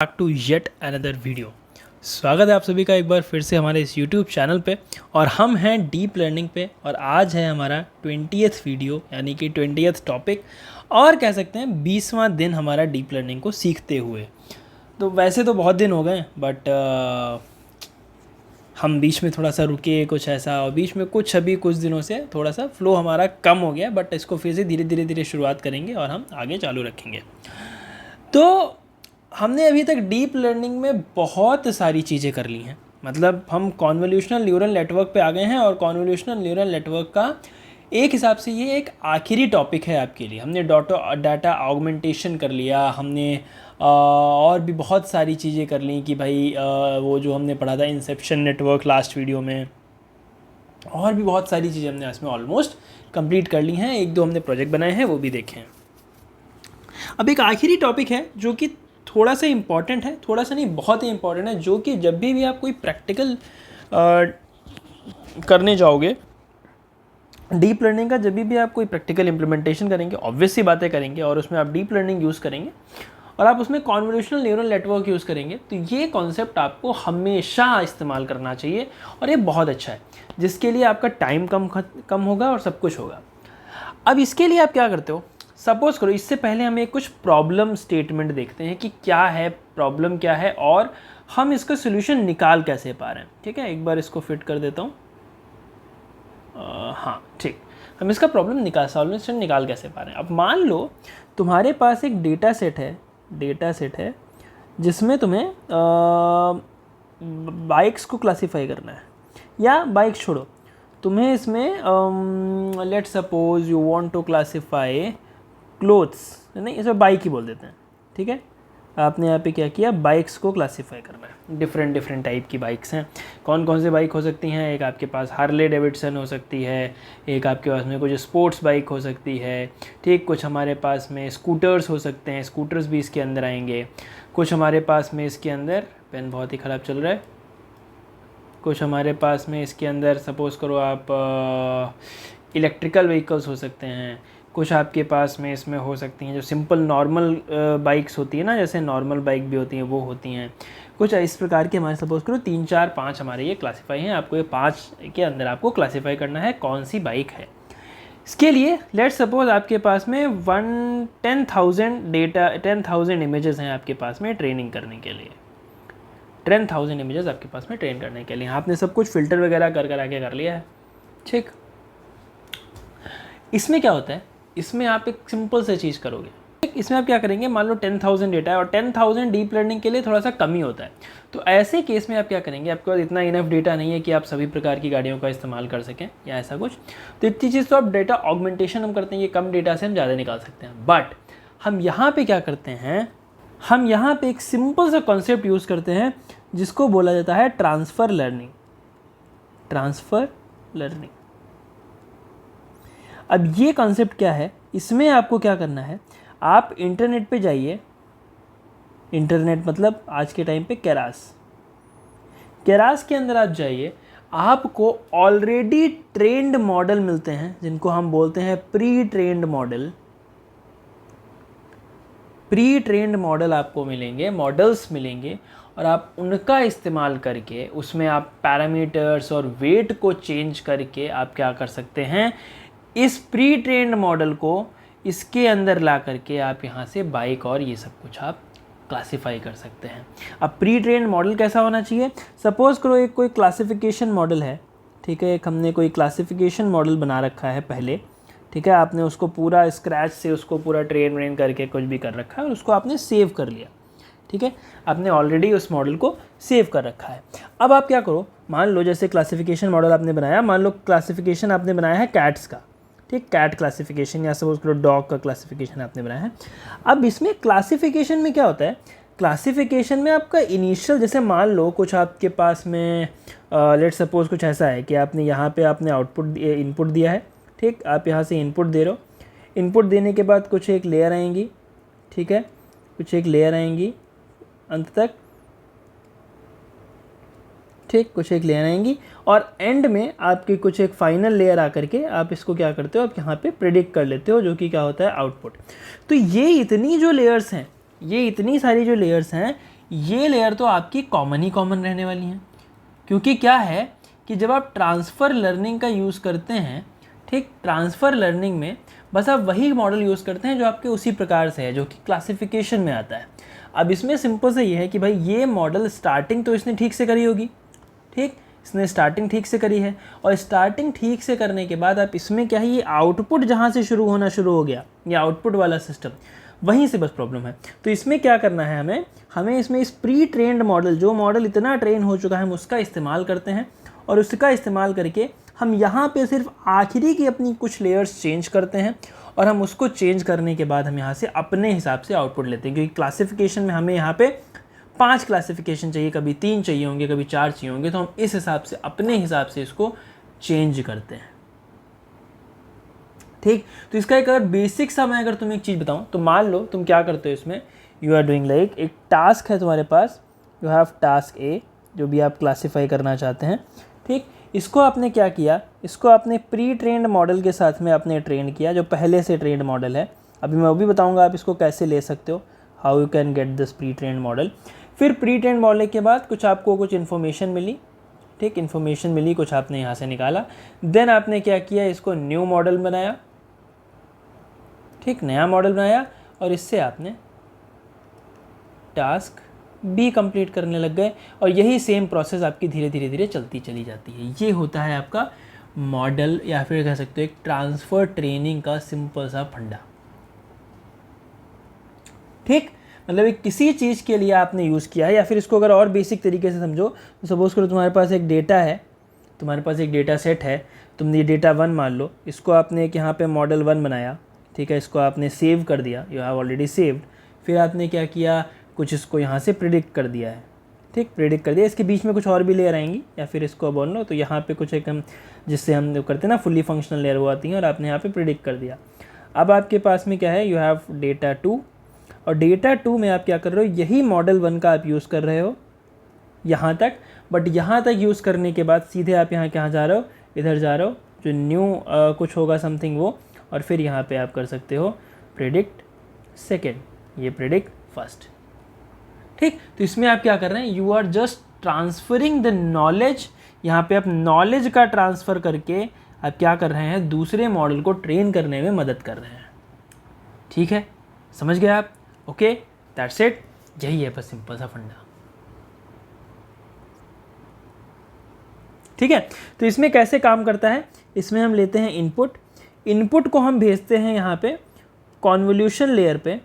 Back to yet another video. स्वागत है आप सभी का एक बार फिर से हमारे इस यूट्यूब चैनल पे। और हम हैं डीप लर्निंग पे और आज है हमारा 20th वीडियो यानी कि 20th टॉपिक और कह सकते हैं 20वां दिन हमारा डीप लर्निंग को सीखते हुए। तो वैसे तो बहुत दिन हो गए बट हम बीच में थोड़ा सा रुके कुछ ऐसा और बीच में कुछ दिनों से थोड़ा सा फ्लो हमारा कम हो गया, बट इसको फिर से धीरे धीरे शुरुआत करेंगे और हम आगे चालू रखेंगे। तो हमने अभी तक डीप लर्निंग में बहुत सारी चीज़ें कर ली हैं। मतलब हम कॉन्वोल्यूशनल न्यूरल नेटवर्क पे आ गए हैं और कॉन्वोल्यूशनल न्यूरल नेटवर्क का एक हिसाब से ये एक आखिरी टॉपिक है आपके लिए। हमने डाटा ऑगमेंटेशन कर लिया, हमने और भी बहुत सारी चीज़ें कर ली कि भाई वो जो हमने पढ़ा था इंसेप्शन नेटवर्क लास्ट वीडियो में, और भी बहुत सारी चीज़ें हमने इसमें ऑलमोस्ट कंप्लीट कर ली हैं। एक दो हमने प्रोजेक्ट बनाए हैं वो भी देखें। अब एक आखिरी टॉपिक है जो कि थोड़ा सा इम्पॉर्टेंट है, थोड़ा सा नहीं बहुत ही इम्पॉर्टेंट है, जो कि जब भी आप कोई प्रैक्टिकल करने जाओगे डीप लर्निंग का, जब भी आप कोई प्रैक्टिकल इम्प्लीमेंटेशन करेंगे ऑब्वियस सी बातें करेंगे और उसमें आप डीप लर्निंग यूज़ करेंगे और आप उसमें कॉन्वोल्यूशनल न्यूरल नेटवर्क यूज़ करेंगे, तो ये कॉन्सेप्ट आपको हमेशा इस्तेमाल करना चाहिए और ये बहुत अच्छा है, जिसके लिए आपका टाइम कम होगा और सब कुछ होगा। अब इसके लिए आप क्या करते हो, सपोज करो, इससे पहले हम एक कुछ प्रॉब्लम स्टेटमेंट देखते हैं कि क्या है प्रॉब्लम, क्या है और हम इसका सोल्यूशन निकाल कैसे पा रहे हैं। ठीक है, एक बार इसको फिट कर देता हूँ। हाँ ठीक, हम इसका सॉल्यूशन निकाल कैसे पा रहे हैं। अब मान लो तुम्हारे पास एक डेटा सेट है जिसमें तुम्हें बाइक्स को क्लासीफाई करना है, या बाइक छोड़ो, तुम्हें इसमें let's suppose you want to classify clothes, नहीं इसमें बाइक ही बोल देते हैं। ठीक है, आपने यहाँ पे क्या किया, बाइक्स को क्लासीफाई करना है। डिफरेंट टाइप की बाइक्स हैं। कौन कौन से बाइक हो सकती हैं, एक आपके पास हार्ले डेविडसन हो सकती है, एक आपके पास में कुछ स्पोर्ट्स बाइक हो सकती है, ठीक, कुछ हमारे पास में स्कूटर्स हो सकते हैं, स्कूटर्स भी इसके अंदर आएंगे। कुछ हमारे पास में इसके अंदर, पेन बहुत ही ख़राब चल रहा है, कुछ हमारे पास में इसके अंदर सपोज़ करो आप इलेक्ट्रिकल व्हीकल्स हो सकते हैं। कुछ आपके पास में इसमें हो सकती हैं जो सिंपल नॉर्मल बाइक्स होती है ना, जैसे नॉर्मल बाइक भी होती हैं वो होती हैं। कुछ इस प्रकार के हमारे सपोज़ करो 3 4 5 हमारे ये क्लासीफाई हैं। आपको ये 5 के अंदर आपको क्लासीफाई करना है कौन सी बाइक है। इसके लिए लेट्स सपोज आपके पास में 10,000 इमेजेस हैं आपके पास में ट्रेनिंग करने के लिए। 10,000 इमेजेस आपके पास में ट्रेन करने के लिए आपने सब कुछ फ़िल्टर वगैरह कर लिया है। ठीक, इसमें क्या होता है, इसमें आप एक सिंपल से चीज़ करोगे। इसमें आप क्या करेंगे, मान लो 10,000 डेटा है और 10,000 डीप लर्निंग के लिए थोड़ा सा कम ही होता है। तो ऐसे केस में आप क्या करेंगे, आपके पास इतना इनफ डेटा नहीं है कि आप सभी प्रकार की गाड़ियों का इस्तेमाल कर सकें या ऐसा कुछ, तो इतनी चीज़ तो आप डेटा ऑगमेंटेशन हम करते हैं, ये कम डेटा से हम ज़्यादा निकाल सकते हैं। बट हम यहाँ पर क्या करते हैं, हम यहाँ पर एक सिंपल सा कॉन्सेप्ट यूज़ करते हैं जिसको बोला जाता है ट्रांसफ़र लर्निंग। अब ये कॉन्सेप्ट क्या है, इसमें आपको क्या करना है, आप इंटरनेट पे जाइए, इंटरनेट मतलब आज के टाइम पे केरास के अंदर आप जाइए, आपको ऑलरेडी ट्रेंड मॉडल मिलते हैं जिनको हम बोलते हैं प्री ट्रेंड मॉडल आपको मिलेंगे, मॉडल्स मिलेंगे, और आप उनका इस्तेमाल करके उसमें आप पैरामीटर्स और वेट को चेंज करके आप क्या कर सकते हैं, इस प्री ट्रेंड मॉडल को इसके अंदर ला करके आप यहाँ से बाइक और ये सब कुछ आप क्लासिफाई कर सकते हैं। अब प्री ट्रेंड मॉडल कैसा होना चाहिए, सपोज़ करो एक कोई क्लासिफिकेशन मॉडल है। ठीक है, एक हमने कोई क्लासिफिकेशन मॉडल बना रखा है पहले। ठीक है, आपने उसको पूरा स्क्रैच से उसको पूरा ट्रेन करके कुछ भी कर रखा है और उसको आपने सेव कर लिया। ठीक है, आपने ऑलरेडी उस मॉडल को सेव कर रखा है। अब आप क्या करो, मान लो जैसे क्लासिफिकेशन मॉडल आपने बनाया, मान लो क्लासिफिकेशन आपने बनाया है कैट्स का, ठीक, कैट क्लासिफिकेशन, या सपोज करो डॉग का क्लासिफिकेशन आपने बनाया है। अब इसमें क्लासिफिकेशन में क्या होता है, क्लासिफिकेशन में आपका इनिशियल, जैसे मान लो कुछ आपके पास में लेट्स सपोज कुछ ऐसा है कि आपने यहाँ पे आपने इनपुट दिया है। ठीक, आप यहाँ से इनपुट दे रहे हो, इनपुट देने के बाद कुछ एक लेयर आएंगी। ठीक है, कुछ एक लेयर आएंगी अंत तक, ठीक, कुछ एक लेयर आएंगी और एंड में आपकी कुछ एक फाइनल लेयर आकर के आप इसको क्या करते हो, आप यहाँ पे प्रेडिक्ट कर लेते हो, जो कि क्या होता है आउटपुट। तो ये इतनी जो लेयर्स हैं, ये इतनी सारी जो लेयर्स हैं, ये लेयर तो आपकी कॉमन ही कॉमन रहने वाली हैं, क्योंकि क्या है कि जब आप ट्रांसफ़र लर्निंग का यूज़ करते हैं, ठीक, ट्रांसफ़र लर्निंग में बस आप वही मॉडल यूज़ करते हैं जो आपके उसी प्रकार से है, जो कि क्लासिफिकेशन में आता है। अब इसमें सिंपल से ये है कि भाई ये मॉडल स्टार्टिंग तो इसने ठीक से करी होगी, ठीक, इसने स्टार्टिंग ठीक से करी है, और स्टार्टिंग ठीक से करने के बाद आप इसमें क्या है, ये आउटपुट जहाँ से शुरू होना शुरू हो गया, ये आउटपुट वाला सिस्टम, वहीं से बस प्रॉब्लम है। तो इसमें क्या करना है, हमें इसमें इस प्री ट्रेंड मॉडल, जो मॉडल इतना ट्रेन हो चुका है, हम उसका इस्तेमाल करते हैं, और उसका इस्तेमाल करके हम यहाँ पे सिर्फ आखिरी की अपनी कुछ लेयर्स चेंज करते हैं, और हम उसको चेंज करने के बाद हम यहाँ से अपने हिसाब से आउटपुट लेते हैं, क्योंकि क्लासिफिकेशन में हमें यहाँ पे 5 क्लासिफिकेशन चाहिए, कभी 3 चाहिए होंगे, कभी 4 चाहिए होंगे, तो हम इस हिसाब से अपने हिसाब से इसको चेंज करते हैं, ठीक। तो इसका एक अगर बेसिक सा मैं अगर तुम्हें एक चीज़ बताऊं, तो मान लो तुम क्या करते हो इसमें, यू आर डूइंग लाइक, एक टास्क है तुम्हारे पास, यू हैव टास्क ए, जो भी आप क्लासीफाई करना चाहते हैं, ठीक। इसको आपने क्या किया, इसको आपने प्री ट्रेंड मॉडल के साथ में आपने ट्रेन किया, जो पहले से ट्रेंड मॉडल है। अभी मैं वो भी बताऊंगा आप इसको कैसे ले सकते हो, how you can get this pre trend model. फिर प्री ट्रेंड मॉडल के बाद आपको कुछ इन्फॉर्मेशन मिली, ठीक, इन्फॉर्मेशन मिली, कुछ आपने यहाँ से निकाला, देन आपने क्या किया, इसको न्यू मॉडल बनाया, ठीक, नया मॉडल बनाया, और इससे आपने टास्क भी कंप्लीट करने लग गए, और यही सेम प्रोसेस आपकी धीरे धीरे चलती चली जाती है। ये होता है आपका मॉडल, या फिर कह सकते हो एक ट्रांसफ़र ट्रेनिंग का सिंपल सा फंडा, ठीक। मतलब एक किसी चीज़ के लिए आपने यूज़ किया है, या फिर इसको अगर और बेसिक तरीके से समझो, तो सपोज़ करो तुम्हारे पास एक डेटा है, तुम्हारे पास एक डेटा सेट है, तुमने ये डेटा 1 मान लो, इसको आपने एक यहाँ पे मॉडल 1 बनाया, ठीक है, इसको आपने सेव कर दिया, यू हैव ऑलरेडी सेव्ड। फिर आपने क्या किया, कुछ इसको यहाँ से प्रिडिक्ट कर दिया है, ठीक, प्रिडिक्ट कर दिया, इसके बीच में कुछ और भी लेयर आएंगी, या फिर इसको बोल लो तो यहाँ पे कुछ एक हम जिससे हम जो करते हैं ना फुल्ली फंक्शनल लेयर वो आती है, और आपने यहाँ पे प्रिडिक्ट कर दिया। अब आपके पास में क्या है, यू हैव डेटा 2, और डेटा 2 में आप क्या कर रहे हो, यही मॉडल 1 का आप यूज़ कर रहे हो यहाँ तक, बट यहाँ तक यूज़ करने के बाद सीधे आप यहाँ कहाँ जा रहे हो, इधर जा रहे हो, जो न्यू कुछ होगा समथिंग वो, और फिर यहाँ पे आप कर सकते हो प्रिडिक्ट सेकेंड, ये प्रिडिक्ट फर्स्ट, ठीक। तो इसमें आप क्या कर रहे हैं, you are just transferring the knowledge, यहाँ पे आप नॉलेज का ट्रांसफ़र करके आप क्या कर रहे हैं, दूसरे मॉडल को ट्रेन करने में मदद कर रहे हैं, ठीक है, समझ गए आप, ओके, दैट्स इट, यही है बस सिंपल सा फंडा, ठीक है। तो इसमें कैसे काम करता है, इसमें हम लेते हैं इनपुट, इनपुट को हम भेजते हैं यहाँ पे कॉन्वोल्यूशन लेयर पे,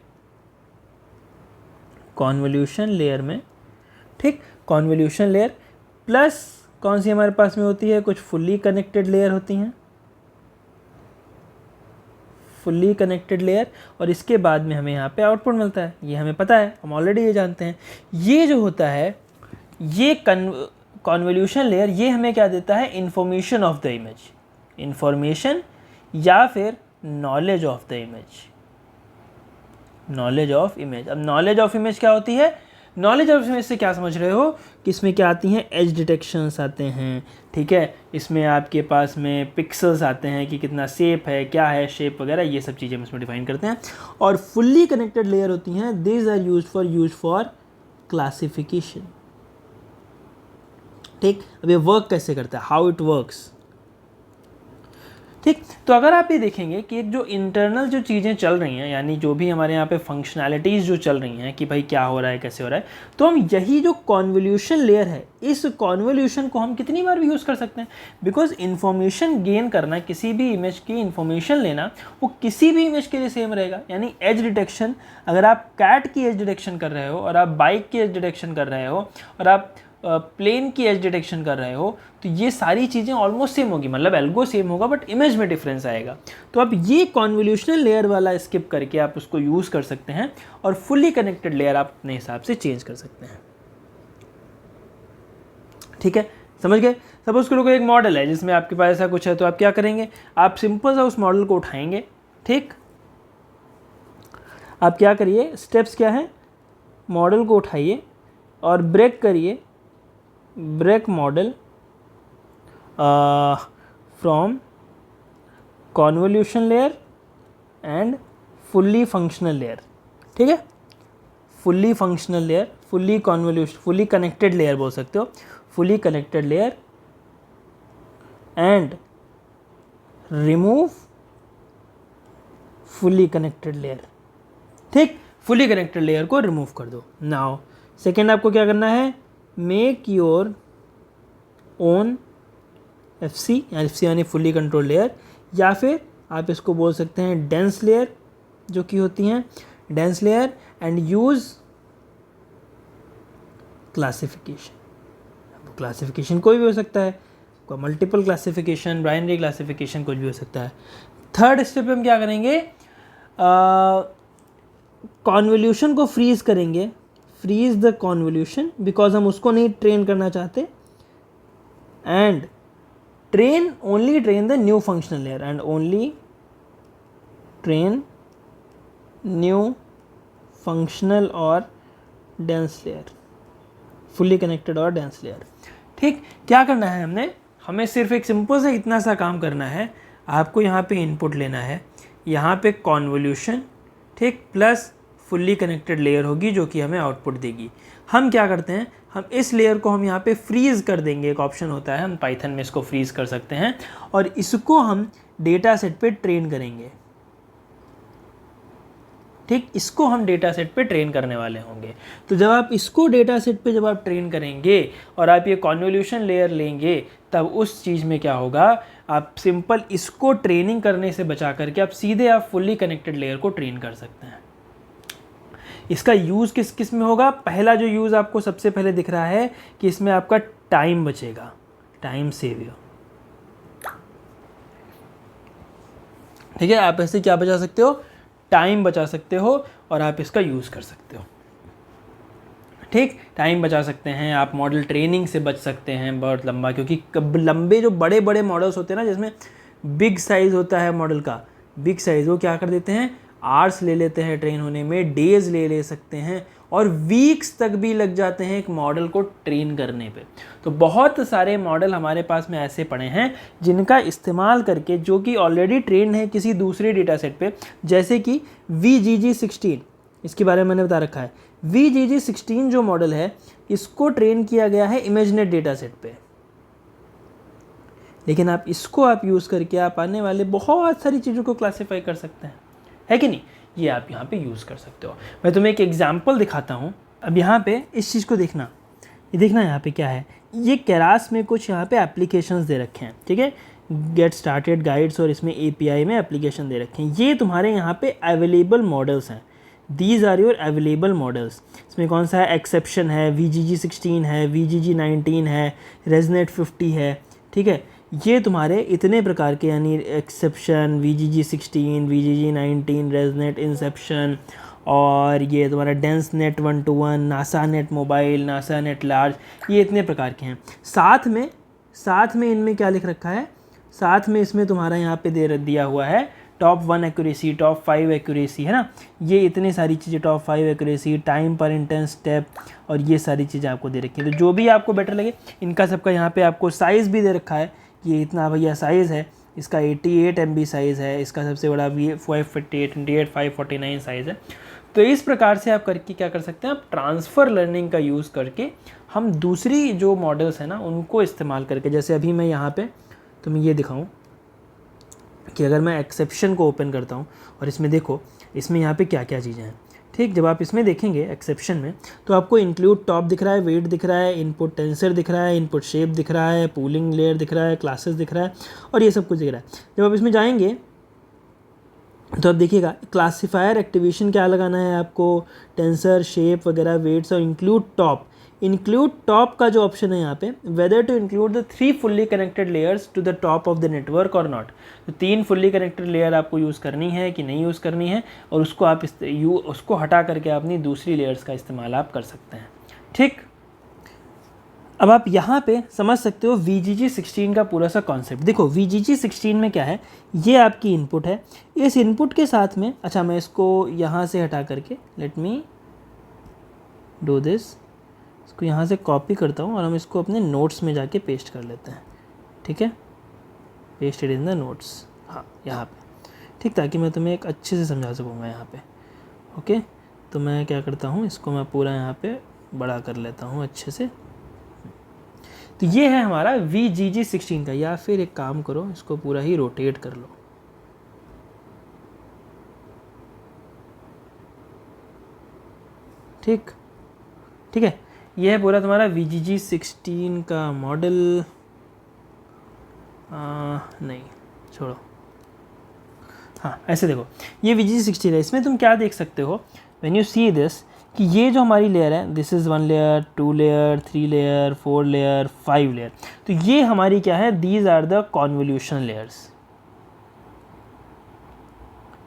कॉन्वोल्यूशन लेयर में, ठीक, कॉन्वोल्यूशन लेयर प्लस कौन सी हमारे पास में होती है, कुछ फुल्ली कनेक्टेड लेयर होती हैं, फुल्ली कनेक्टेड लेयर, और इसके बाद में हमें यहाँ पे आउटपुट मिलता है, ये हमें पता है, हम ऑलरेडी ये जानते हैं। ये जो होता है, ये कॉन्वोल्यूशन लेयर, ये हमें क्या देता है, information of the image, information या फिर knowledge of the image, knowledge of image. अब नॉलेज ऑफ इमेज क्या होती है, नॉलेज ऑफ इमेज से क्या समझ रहे हो कि इसमें क्या आती हैं, एज डिटेक्शंस आते हैं, ठीक है, इसमें आपके पास में पिक्सल्स आते हैं कि कितना शेप है, क्या है शेप वगैरह, ये सब चीज़ें हम इसमें डिफाइन करते हैं। और फुल्ली कनेक्टेड लेयर होती हैं, this are use for classification, ठीक। अब ये वर्क कैसे करता है, हाउ इट वर्क्स, ठीक। तो अगर आप ये देखेंगे कि जो इंटरनल जो चीज़ें चल रही हैं, यानी जो भी हमारे यहाँ पे फंक्शनैलिटीज़ जो चल रही हैं कि भाई क्या हो रहा है, कैसे हो रहा है, तो हम यही जो कॉन्वोल्यूशन लेयर है, इस कॉन्वोल्यूशन को हम कितनी बार भी यूज़ कर सकते हैं, बिकॉज इन्फॉर्मेशन गेन करना, किसी भी इमेज की इन्फॉर्मेशन लेना, वो किसी भी इमेज के लिए सेम रहेगा। यानी एज डिटेक्शन, अगर आप कैट की एज डिटेक्शन कर रहे हो, और आप बाइक की एज डिटेक्शन कर रहे हो, और आप प्लेन की एज डिटेक्शन कर रहे हो, तो ये सारी चीज़ें ऑलमोस्ट सेम होगी, मतलब एल्गो सेम होगा, बट इमेज में डिफरेंस आएगा। तो आप ये कॉन्वोल्यूशनल लेयर वाला स्किप करके आप उसको यूज़ कर सकते हैं, और फुल्ली कनेक्टेड लेयर आप अपने हिसाब से चेंज कर सकते हैं, ठीक है, समझ गए। सपोज करो कोई एक मॉडल है जिसमें आपके पास ऐसा कुछ है, तो आप क्या करेंगे, आप सिंपल सा उस मॉडल को उठाएंगे, ठीक। आप क्या करिए, स्टेप्स क्या है, मॉडल को उठाइए और ब्रेक करिए, break model from convolution layer and fully functional layer, ठीक है, fully functional layer fully convolution, fully connected layer बोल सकते हो, fully connected layer and remove fully connected layer. ठीक, फुली कनेक्टेड लेयर को रिमूव कर दो। नाउ सेकेंड आपको क्या करना है, make your own FC, FC यानी फुली कंट्रोल लेयर, या फिर आप इसको बोल सकते हैं डेंस लेयर, जो कि होती हैं dense layer, and use classification. Classification कोई भी हो सकता है, कोई मल्टीपल क्लासिफिकेशन, बाइनरी क्लासिफिकेशन, कुछ भी हो सकता है। थर्ड स्टेप पे हम क्या करेंगे, कॉन्वोल्यूशन को फ्रीज करेंगे, फ्रीज द कॉन्वोल्यूशन, बिकॉज हम उसको नहीं ट्रेन करना चाहते, and only train the new functional layer, and only train new functional or dense layer, fully connected और dense layer। ठीक, क्या करना है हमें सिर्फ एक सिंपल से इतना सा काम करना है। आपको यहाँ पे इनपुट लेना है, यहाँ पे कॉन्वोल्यूशन, ठीक, प्लस फुल्ली कनेक्टेड लेयर होगी जो कि हमें आउटपुट देगी। हम क्या करते हैं, हम इस लेयर को हम यहाँ पे फ्रीज़ कर देंगे, एक ऑप्शन होता है, हम पाइथन में इसको फ्रीज़ कर सकते हैं, और इसको हम डेटा सेट पे ट्रेन करेंगे। ठीक, इसको हम डेटा सेट पे ट्रेन करने वाले होंगे। तो जब आप इसको डेटा सेट पे जब आप ट्रेन करेंगे और आप ये कॉन्वोल्यूशन लेयर लेंगे, तब उस चीज़ में क्या होगा, आप सिंपल इसको ट्रेनिंग करने से बचा करके आप सीधे आप फुल्ली कनेक्टेड लेयर को ट्रेन कर सकते हैं। इसका यूज़ किस किस में होगा, पहला जो यूज़ आपको सबसे पहले दिख रहा है कि इसमें आपका टाइम बचेगा, टाइम सेव। ठीक है, आप ऐसे क्या बचा सकते हो, टाइम बचा सकते हो, और आप इसका यूज़ कर सकते हो। ठीक, टाइम बचा सकते हैं, आप मॉडल ट्रेनिंग से बच सकते हैं बहुत लंबा, क्योंकि लंबे जो बड़े बड़े मॉडल्स होते हैं ना, जिसमें बिग साइज़ होता है मॉडल का, बिग साइज़, वो क्या कर देते हैं, आवर्स ले लेते हैं ट्रेन होने में, डेज ले सकते हैं, और वीक्स तक भी लग जाते हैं एक मॉडल को ट्रेन करने पे। तो बहुत सारे मॉडल हमारे पास में ऐसे पड़े हैं जिनका इस्तेमाल करके, जो कि ऑलरेडी ट्रेन है किसी दूसरे डेटा सेट पे, जैसे कि VGG16, इसके बारे में मैंने बता रखा है। VGG16 जो मॉडल है, इसको ट्रेन किया गया है इमेजनेट डेटा सेट पे, लेकिन आप इसको आप यूज़ करके आप आने वाले बहुत सारी चीज़ों को क्लासीफाई कर सकते हैं, है कि नहीं। ये आप यहाँ पे यूज़ कर सकते हो। मैं तुम्हें एक एग्जांपल दिखाता हूँ। अब यहाँ पे इस चीज़ को देखना, ये देखना यहाँ पे क्या है, ये केरास में कुछ यहाँ पे एप्लीकेशंस दे रखे हैं, ठीक है, गेट स्टार्टेड गाइड्स, और इसमें API में एप्लीकेशन दे रखे हैं। ये तुम्हारे यहाँ पे अवेलेबल मॉडल्स हैं, these are your available models. इसमें कौन सा है, एक्सेप्शन है, VGG16 है, VGG19 है, रेजनेट 50 है, ठीक है। ये तुम्हारे इतने प्रकार के, यानी exception, VGG16, VGG19, resonate, Inception, और ये तुम्हारा dense net 1-to-1, NASA net mobile, NASA net large, ये इतने प्रकार के हैं। साथ में इनमें क्या लिख रखा है, साथ में इसमें तुम्हारा यहाँ पे दिया हुआ है टॉप 1 एक्यूरेसी, टॉप 5 एक्यूरेसी, है ना। ये इतनी सारी चीज़ें, टॉप 5 एक्यूरेसी, टाइम पर इंटेंस स्टेप, और ये सारी चीज़ें आपको दे रखी है। तो जो भी आपको बेटर लगे, इनका सबका यहाँ पे आपको साइज़ भी दे रखा है, ये इतना भैया साइज़ है, इसका 88 MB साइज़ है, इसका सबसे बड़ा 528, 549 साइज़ है। तो इस प्रकार से आप करके क्या कर सकते हैं, आप ट्रांसफ़र लर्निंग का यूज़ करके हम दूसरी जो मॉडल्स हैं ना, उनको इस्तेमाल करके, जैसे अभी मैं यहाँ पे तुम्हें ये दिखाऊं कि अगर मैं एक्सेप्शन को ओपन करता हूँ, और इसमें देखो, इसमें यहाँ पे क्या क्या चीज़ें हैं। ठीक, जब आप इसमें देखेंगे एक्सेप्शन में, तो आपको इंक्लूड टॉप दिख रहा है, वेट दिख रहा है, इनपुट टेंसर दिख रहा है, इनपुट शेप दिख रहा है, पूलिंग लेयर दिख रहा है, क्लासेस दिख रहा है, और ये सब कुछ दिख रहा है। जब आप इसमें जाएंगे तो आप देखिएगा क्लासीफायर एक्टिवेशन क्या लगाना है आपको, टेंसर, शेप वगैरह, वेट्स, और इंक्लूड टॉप का जो ऑप्शन है यहाँ पे, whether to include the 3 fully connected layers to the top of the network और नॉट। तो 3 फुल्ली कनेक्टेड लेयर आपको यूज़ करनी है कि नहीं यूज़ करनी है, और उसको आप उसको हटा करके अपनी दूसरी लेयर्स का इस्तेमाल आप कर सकते हैं। ठीक, अब आप यहाँ पे समझ सकते हो VGG16 का पूरा सा कॉन्सेप्ट। देखो VGG16 में क्या है, ये आपकी इनपुट है, इस इनपुट के साथ में, अच्छा मैं इसको यहाँ से हटा करके, लेट मी डू दिस, इसको यहाँ से कॉपी करता हूँ, और हम इसको अपने नोट्स में जाके पेस्ट कर लेते हैं। ठीक है, पेस्टेड इन द नोट्स, हाँ यहाँ पे, ठीक, ताकि मैं तुम्हें एक अच्छे से समझा सकूँगा यहाँ पे। ओके, तो मैं क्या करता हूँ, इसको मैं पूरा यहाँ पे बड़ा कर लेता हूँ अच्छे से। तो ये है हमारा VGG16 का, या फिर एक काम करो इसको पूरा ही रोटेट कर लो। ठीक है, ये है पूरा तुम्हारा VGG16 का मॉडल। नहीं छोड़ो, हाँ ऐसे देखो, ये VGG16 है। इसमें तुम क्या देख सकते हो व्हेन यू सी दिस, कि ये जो हमारी लेयर है, this is 1 layer, 2 layer, 3 layer, 4 layer, 5 layer. तो ये हमारी क्या है, these are the convolution layers.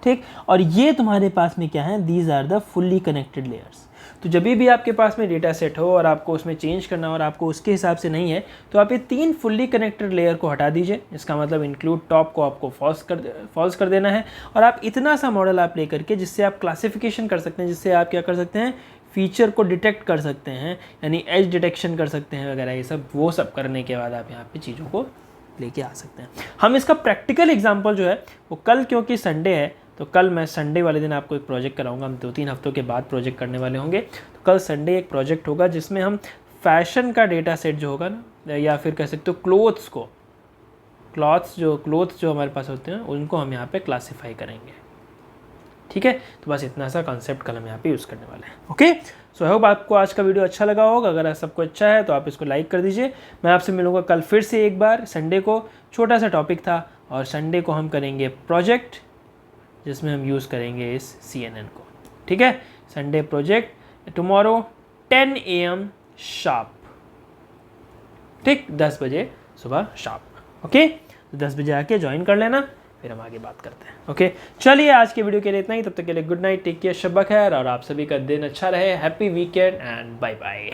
ठीक, और ये तुम्हारे पास में क्या है, these are the fully connected layers. तो जब भी आपके पास में डेटा सेट हो और आपको उसमें चेंज करना और आपको उसके हिसाब से नहीं है, तो आप ये 3 फुल्ली कनेक्टेड लेयर को हटा दीजिए। इसका मतलब इंक्लूड टॉप को आपको फॉल्स कर देना है, और आप इतना सा मॉडल आप लेकर के जिससे आप क्लासिफिकेशन कर सकते हैं, जिससे आप क्या कर सकते हैं, फीचर को डिटेक्ट कर सकते हैं, यानी एज डिटेक्शन कर सकते हैं वगैरह, ये सब वो सब करने के बाद आप यहाँ पे चीज़ों को लेके आ सकते हैं। हम इसका प्रैक्टिकल एग्जाम्पल जो है वो कल, क्योंकि संडे है तो कल मैं संडे वाले दिन आपको एक प्रोजेक्ट कराऊंगा। हम 2-3 हफ्तों के बाद प्रोजेक्ट करने वाले होंगे। तो कल संडे एक प्रोजेक्ट होगा जिसमें हम फैशन का डेटा सेट जो होगा ना, या फिर कह सकते हो क्लोथ्स जो हमारे पास होते हैं उनको हम यहाँ पे क्लासीफाई करेंगे। ठीक है, तो बस इतना सा कॉन्सेप्ट कल हम यहाँ पे यूज़ करने वाले हैं। ओके, सो आई होप आपको आज का वीडियो अच्छा लगा होगा। अगर सबको अच्छा है तो आप इसको लाइक कर दीजिए। मैं आपसे मिलूंगा कल फिर से एक बार। संडे को छोटा सा टॉपिक था, और संडे को हम करेंगे प्रोजेक्ट जिसमें हम यूज़ करेंगे इस CNN को। ठीक है, Sunday project tomorrow 10 AM sharp. ठीक, 10 बजे सुबह शार्प। ओके, तो 10 बजे आके ज्वाइन कर लेना, फिर हम आगे बात करते हैं। ओके, चलिए आज के वीडियो के लिए इतना ही। तब तक के लिए गुड नाइट, टेक केयर, शब ब खैर, और आप सभी का दिन अच्छा रहे। Happy weekend and bye bye.